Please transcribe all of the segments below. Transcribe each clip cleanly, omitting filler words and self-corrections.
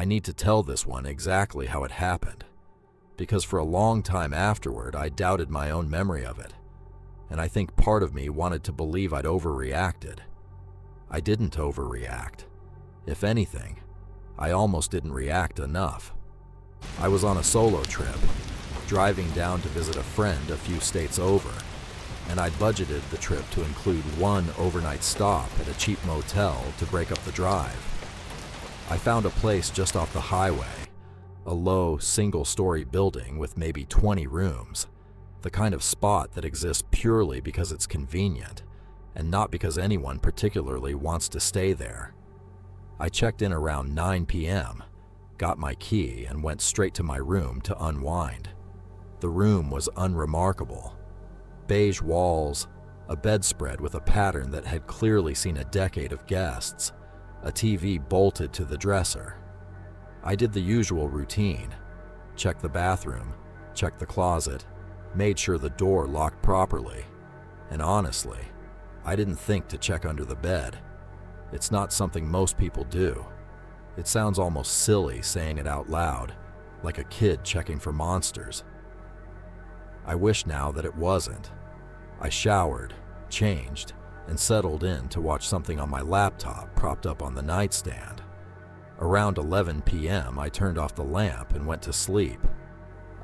I need to tell this one exactly how it happened, because for a long time afterward I doubted my own memory of it, and I think part of me wanted to believe I'd overreacted. I didn't overreact. If anything, I almost didn't react enough. I was on a solo trip, driving down to visit a friend a few states over, and I'd budgeted the trip to include one overnight stop at a cheap motel to break up the drive. I found a place just off the highway, a low, single-story building with maybe 20 rooms, the kind of spot that exists purely because it's convenient, and not because anyone particularly wants to stay there. I checked in around 9 p.m., got my key, and went straight to my room to unwind. The room was unremarkable. Beige walls, a bedspread with a pattern that had clearly seen a decade of guests, a TV bolted to the dresser. I did the usual routine: checked the bathroom, checked the closet, made sure the door locked properly, and honestly, I didn't think to check under the bed. It's not something most people do. It sounds almost silly saying it out loud, like a kid checking for monsters. I wish now that it wasn't. I showered, changed, and settled in to watch something on my laptop propped up on the nightstand. Around 11 p.m., I turned off the lamp and went to sleep.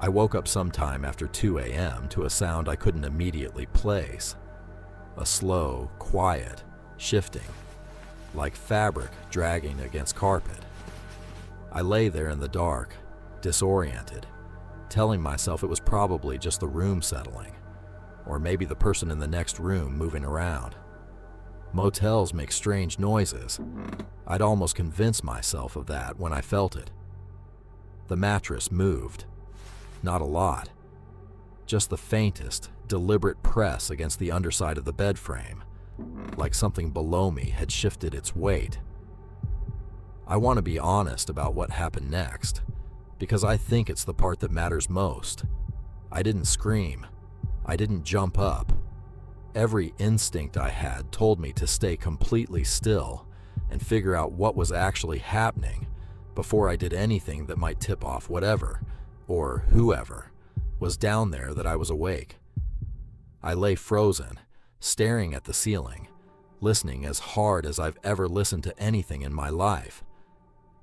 I woke up sometime after 2 a.m. to a sound I couldn't immediately place. A slow, quiet shifting, like fabric dragging against carpet. I lay there in the dark, disoriented, telling myself it was probably just the room settling, or maybe the person in the next room moving around. Motels make strange noises. I'd almost convinced myself of that when I felt it. The mattress moved. Not a lot. Just the faintest, deliberate press against the underside of the bed frame, like something below me had shifted its weight. I want to be honest about what happened next, because I think it's the part that matters most. I didn't scream. I didn't jump up. Every instinct I had told me to stay completely still and figure out what was actually happening before I did anything that might tip off whatever, or whoever, was down there that I was awake. I lay frozen, staring at the ceiling, listening as hard as I've ever listened to anything in my life.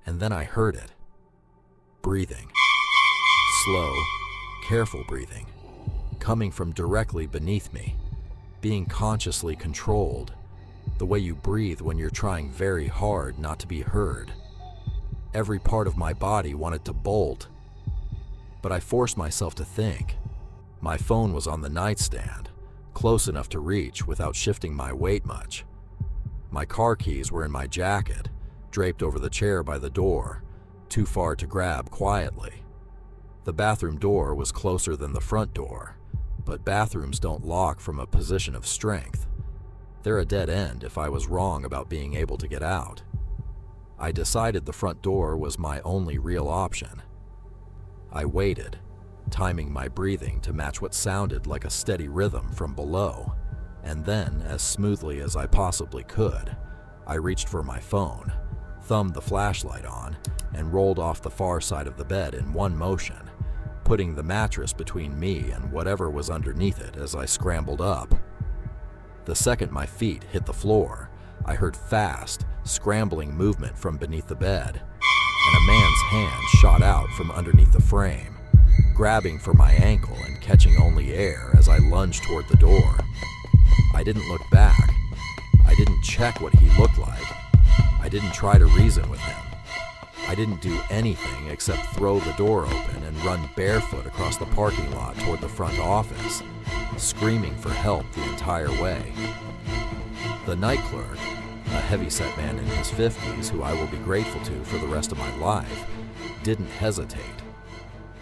And then I heard it. Breathing. Slow, careful breathing, coming from directly beneath me, being consciously controlled, the way you breathe when you're trying very hard not to be heard. Every part of my body wanted to bolt, but I forced myself to think. My phone was on the nightstand, close enough to reach without shifting my weight much. My car keys were in my jacket, draped over the chair by the door, too far to grab quietly. The bathroom door was closer than the front door, but bathrooms don't lock from a position of strength. They're a dead end if I was wrong about being able to get out. I decided the front door was my only real option. I waited, timing my breathing to match what sounded like a steady rhythm from below, and then, as smoothly as I possibly could, I reached for my phone, thumbed the flashlight on, and rolled off the far side of the bed in one motion, putting the mattress between me and whatever was underneath it as I scrambled up. The second my feet hit the floor, I heard fast, scrambling movement from beneath the bed, and a man's hand shot out from underneath the frame, grabbing for my ankle and catching only air as I lunged toward the door. I didn't look back. I didn't check what he looked like. I didn't try to reason with him. I didn't do anything except throw the door open and run barefoot across the parking lot toward the front office, screaming for help the entire way. The night clerk, a heavy-set man in his 50s who I will be grateful to for the rest of my life, didn't hesitate.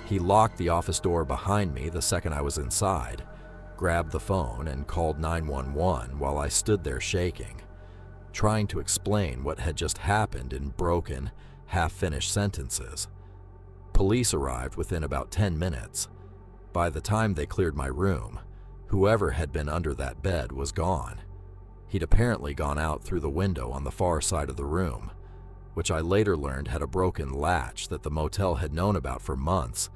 He locked the office door behind me the second I was inside, grabbed the phone, and called 911 while I stood there shaking, trying to explain what had just happened in broken, half-finished sentences. Police arrived within about 10 minutes. By the time they cleared my room, whoever had been under that bed was gone. He'd apparently gone out through the window on the far side of the room, which I later learned had a broken latch that the motel had known about for months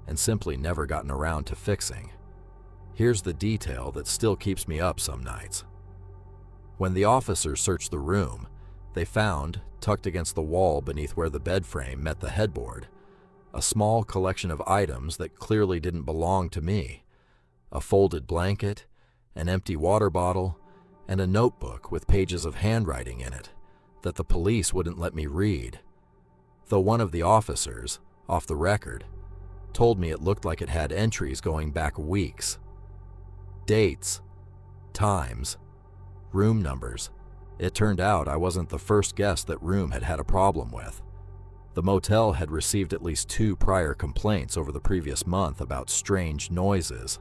and simply never gotten around to fixing. Here's the detail that still keeps me up some nights. When the officers searched the room, they found, tucked against the wall beneath where the bed frame met the headboard, a small collection of items that clearly didn't belong to me. A folded blanket, an empty water bottle, and a notebook with pages of handwriting in it that the police wouldn't let me read. Though one of the officers, off the record, told me it looked like it had entries going back weeks. Dates, times, room numbers. It turned out I wasn't the first guest that room had had a problem with. The motel had received at least 2 prior complaints over the previous month about strange noises,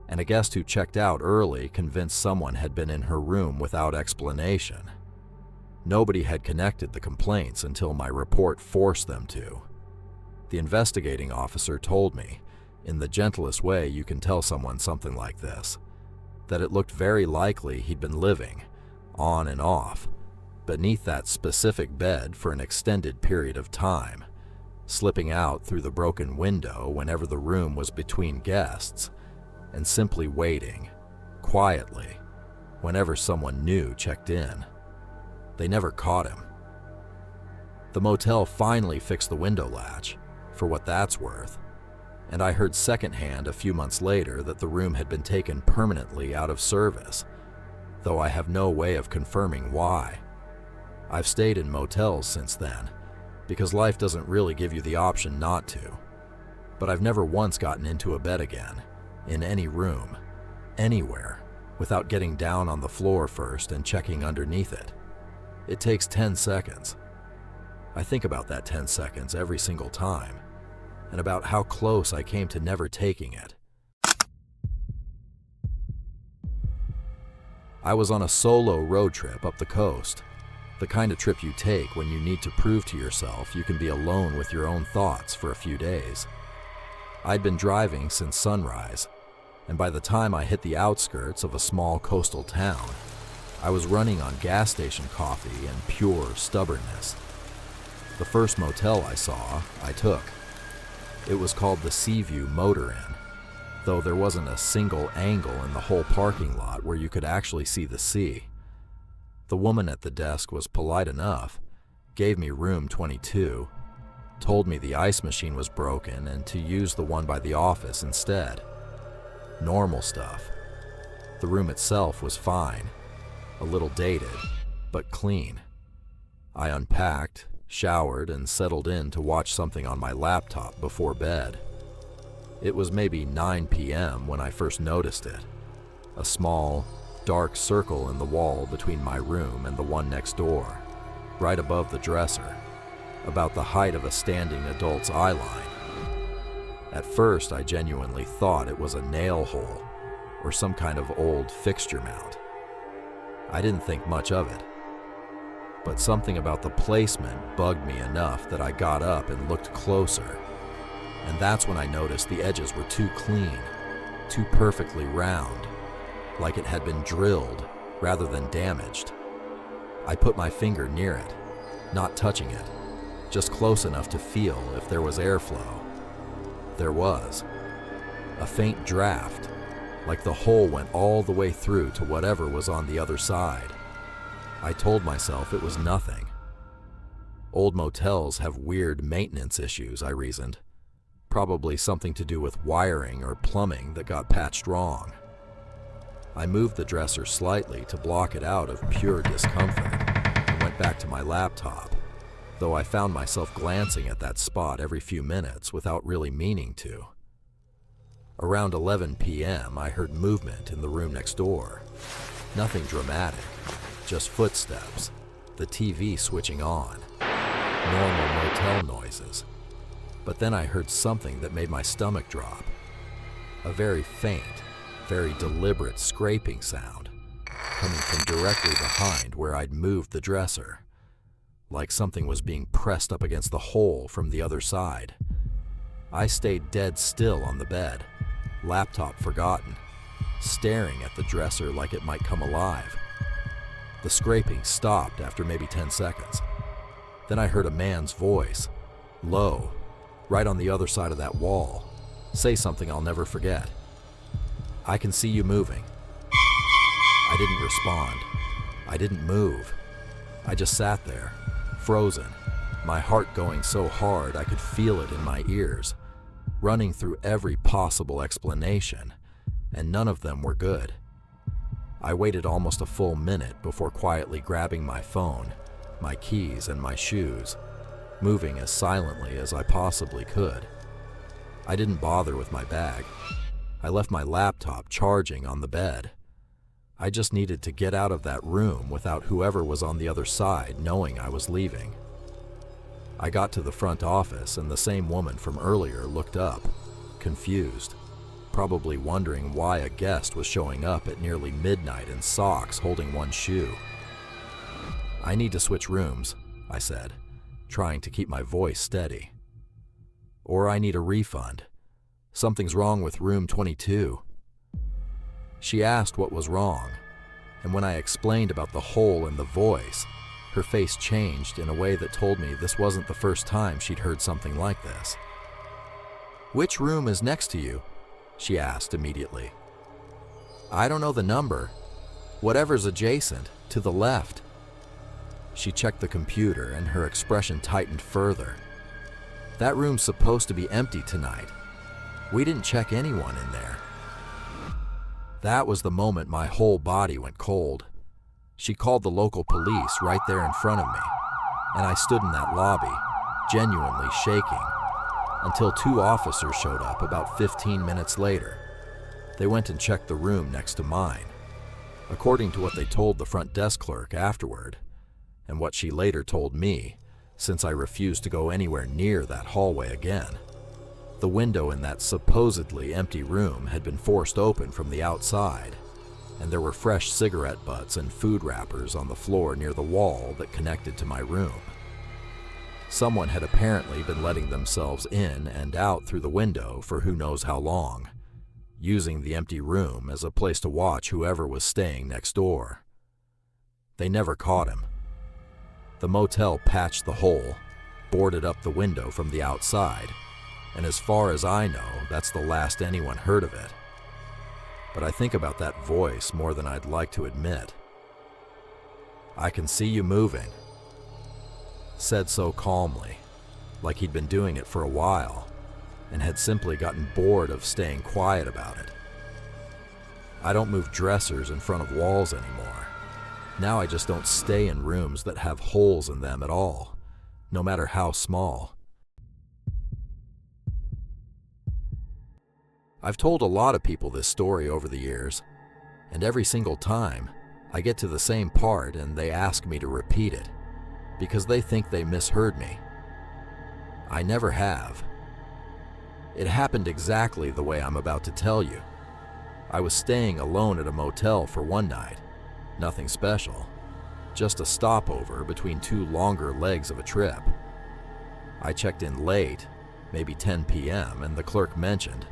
and a guest who checked out early convinced someone had been in her room without explanation. Nobody had connected the complaints until my report forced them to. The investigating officer told me, in the gentlest way you can tell someone something like this, that it looked very likely he'd been living, on and off, beneath that specific bed for an extended period of time, slipping out through the broken window whenever the room was between guests, and simply waiting, quietly, whenever someone new checked in. They never caught him. The motel finally fixed the window latch, for what that's worth, and I heard secondhand a few months later that the room had been taken permanently out of service, though I have no way of confirming why. I've stayed in motels since then, because life doesn't really give you the option not to, but I've never once gotten into a bed again, in any room, anywhere, without getting down on the floor first and checking underneath it. It takes 10 seconds. I think about that 10 seconds every single time, and about how close I came to never taking it. I was on a solo road trip up the coast, the kind of trip you take when you need to prove to yourself you can be alone with your own thoughts for a few days. I'd been driving since sunrise, and by the time I hit the outskirts of a small coastal town, I was running on gas station coffee and pure stubbornness. The first motel I saw, I took. It was called the Seaview Motor Inn, though there wasn't a single angle in the whole parking lot where you could actually see the sea. The woman at the desk was polite enough, gave me room 22, told me the ice machine was broken and to use the one by the office instead. Normal stuff. The room itself was fine, a little dated, but clean. I unpacked, showered, and settled in to watch something on my laptop before bed. It was maybe 9 p.m. when I first noticed it. A small, dark circle in the wall between my room and the one next door, right above the dresser, about the height of a standing adult's eye line. At first, I genuinely thought it was a nail hole or some kind of old fixture mount. I didn't think much of it, but something about the placement bugged me enough that I got up and looked closer, and that's when I noticed the edges were too clean, too perfectly round, like it had been drilled rather than damaged. I put my finger near it, not touching it, just close enough to feel if there was airflow. There was. A faint draft, like the hole went all the way through to whatever was on the other side. I told myself it was nothing. Old motels have weird maintenance issues, I reasoned. Probably something to do with wiring or plumbing that got patched wrong. I moved the dresser slightly to block it out of pure discomfort and went back to my laptop, though I found myself glancing at that spot every few minutes without really meaning to. Around 11 p.m., I heard movement in the room next door. Nothing dramatic, just footsteps, the TV switching on, normal motel noises. But then I heard something that made my stomach drop. A very faint, very deliberate scraping sound, coming from directly behind where I'd moved the dresser, like something was being pressed up against the hole from the other side. I stayed dead still on the bed, laptop forgotten, staring at the dresser like it might come alive. The scraping stopped after maybe 10 seconds. Then I heard a man's voice, low, right on the other side of that wall, say something I'll never forget. "I can see you moving." I didn't respond. I didn't move. I just sat there, frozen, my heart going so hard I could feel it in my ears, running through every possible explanation, and none of them were good. I waited almost a full minute before quietly grabbing my phone, my keys, and my shoes, moving as silently as I possibly could. I didn't bother with my bag. I left my laptop charging on the bed. I just needed to get out of that room without whoever was on the other side knowing I was leaving. I got to the front office and the same woman from earlier looked up, confused, probably wondering why a guest was showing up at nearly midnight in socks holding one shoe. "I need to switch rooms," I said, trying to keep my voice steady. "Or I need a refund. Something's wrong with room 22. She asked what was wrong, and when I explained about the hole in the voice, her face changed in a way that told me this wasn't the first time she'd heard something like this. "Which room is next to you?" she asked immediately. "I don't know the number. Whatever's adjacent, to the left." She checked the computer and her expression tightened further. "That room's supposed to be empty tonight. We didn't check anyone in there." That was the moment my whole body went cold. She called the local police right there in front of me, and I stood in that lobby, genuinely shaking, until 2 officers showed up about 15 minutes later. They went and checked the room next to mine. According to what they told the front desk clerk afterward, and what she later told me, since I refused to go anywhere near that hallway again, the window in that supposedly empty room had been forced open from the outside, and there were fresh cigarette butts and food wrappers on the floor near the wall that connected to my room. Someone had apparently been letting themselves in and out through the window for who knows how long, using the empty room as a place to watch whoever was staying next door. They never caught him. The motel patched the hole, boarded up the window from the outside, and as far as I know, that's the last anyone heard of it. But I think about that voice more than I'd like to admit. "I can see you moving," said so calmly, like he'd been doing it for a while, and had simply gotten bored of staying quiet about it. I don't move dressers in front of walls anymore. Now I just don't stay in rooms that have holes in them at all, no matter how small. I've told a lot of people this story over the years, and every single time, I get to the same part and they ask me to repeat it, because they think they misheard me. I never have. It happened exactly the way I'm about to tell you. I was staying alone at a motel for one night. Nothing special, just a stopover between 2 longer legs of a trip. I checked in late, maybe 10 p.m., and the clerk mentioned,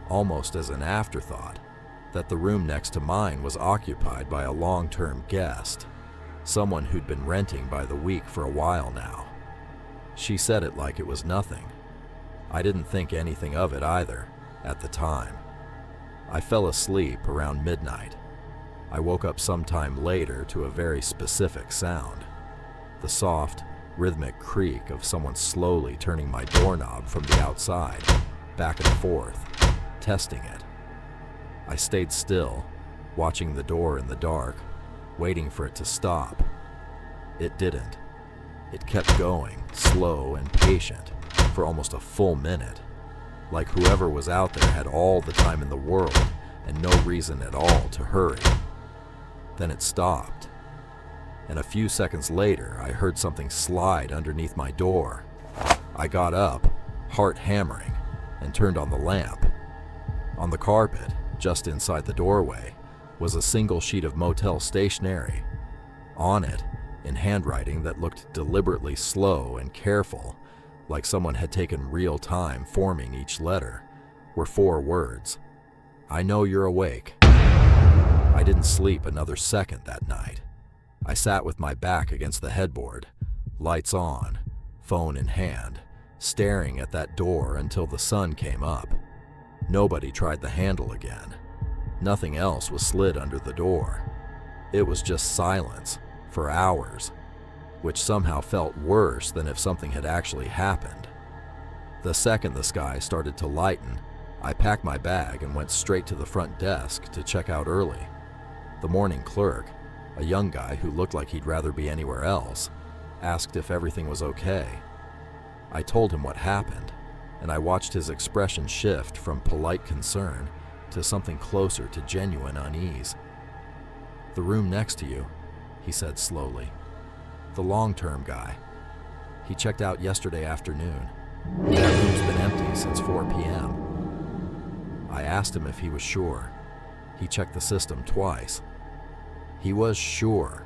almost as an afterthought, that the room next to mine was occupied by a long-term guest, someone who'd been renting by the week for a while now. She said it like it was nothing. I didn't think anything of it either, at the time. I fell asleep around midnight. I woke up sometime later to a very specific sound, the soft, rhythmic creak of someone slowly turning my doorknob from the outside, back and forth, testing it. I stayed still, watching the door in the dark, waiting for it to stop. It didn't. It kept going, slow and patient, for almost a full minute, like whoever was out there had all the time in the world and no reason at all to hurry. Then it stopped, and a few seconds later I heard something slide underneath my door. I got up, heart hammering, and turned on the lamp. On the carpet, just inside the doorway, was a single sheet of motel stationery. On it, in handwriting that looked deliberately slow and careful, like someone had taken real time forming each letter, were 4 words. "I know you're awake." I didn't sleep another second that night. I sat with my back against the headboard, lights on, phone in hand, staring at that door until the sun came up. Nobody tried the handle again. Nothing else was slid under the door. It was just silence for hours, which somehow felt worse than if something had actually happened. The second the sky started to lighten, I packed my bag and went straight to the front desk to check out early. The morning clerk, a young guy who looked like he'd rather be anywhere else, asked if everything was okay. I told him what happened, and I watched his expression shift from polite concern to something closer to genuine unease. "The room next to you," he said slowly. "The long-term guy. He checked out yesterday afternoon. That room's been empty since 4 p.m. I asked him if he was sure. He checked the system twice. He was sure.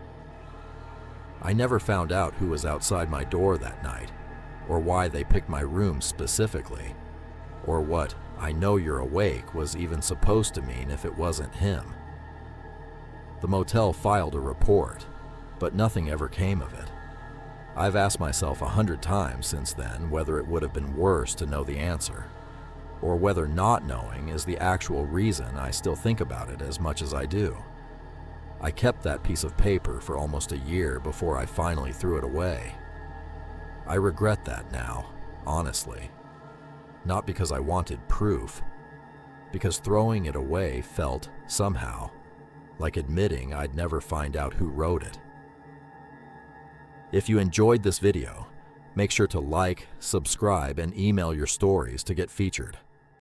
I never found out who was outside my door that night, or why they picked my room specifically, or what "I know you're awake" was even supposed to mean if it wasn't him. The motel filed a report, but nothing ever came of it. I've asked myself 100 times since then whether it would have been worse to know the answer, or whether not knowing is the actual reason I still think about it as much as I do. I kept that piece of paper for almost a year before I finally threw it away. I regret that now, honestly. Not because I wanted proof, because throwing it away felt, somehow, like admitting I'd never find out who wrote it. If you enjoyed this video, make sure to like, subscribe, and email your stories to get featured.